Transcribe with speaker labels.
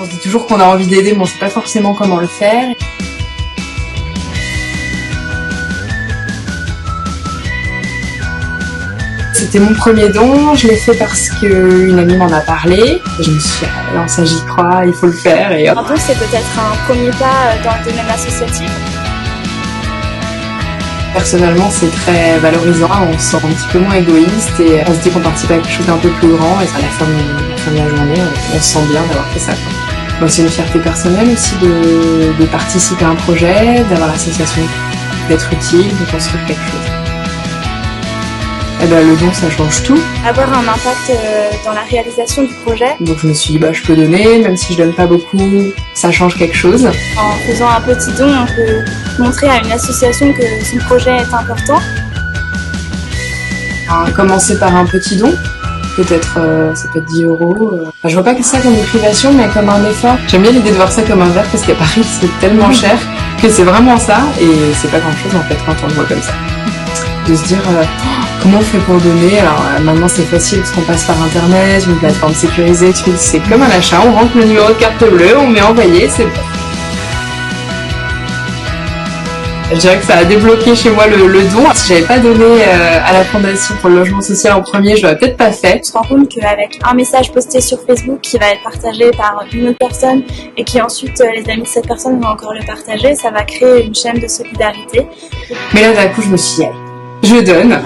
Speaker 1: On se dit toujours qu'on a envie d'aider, mais on ne sait pas forcément comment le faire. C'était mon premier don, je l'ai fait parce qu'une amie m'en a parlé. Je me suis dit, non, ça j'y crois, il faut le faire et hop.
Speaker 2: Un don, c'est peut-être un premier pas dans le domaine associatif.
Speaker 1: Personnellement, c'est très valorisant, on se sent un petit peu moins égoïste et on se dit qu'on participe à quelque chose d'un peu plus grand et à la fin de la journée, on se sent bien d'avoir fait ça. Bon, c'est une fierté personnelle aussi de participer à un projet, d'avoir la sensation d'être utile, de construire quelque chose. Et ben, le don, ça change tout.
Speaker 2: Avoir un impact dans la réalisation du projet.
Speaker 1: Donc je me suis dit, je peux donner, même si je donne pas beaucoup, ça change quelque chose.
Speaker 2: En faisant un petit don, on peut montrer à une association que son projet est important.
Speaker 1: Commencer par un petit don, peut-être ça peut être 10 €. Je vois pas que ça comme une privation, mais comme un effort. J'aime bien l'idée de voir ça comme un verre, parce qu'à Paris, c'est tellement cher que c'est vraiment ça, et c'est pas grand-chose en fait quand on le voit comme ça. De se dire comment on fait pour donner. Alors maintenant c'est facile parce qu'on passe par internet, une plateforme sécurisée, c'est comme un achat, on rentre le numéro de carte bleue, on met envoyer, c'est bon. Je dirais que ça a débloqué chez moi le don. Si j'avais pas donné à la Fondation pour le logement social en premier, je l'aurais peut-être pas fait.
Speaker 2: On se rend compte qu'avec un message posté sur Facebook qui va être partagé par une autre personne et qui ensuite les amis de cette personne vont encore le partager, ça va créer une chaîne de solidarité.
Speaker 1: Mais là d'un coup je me suis dit, allez, je donne.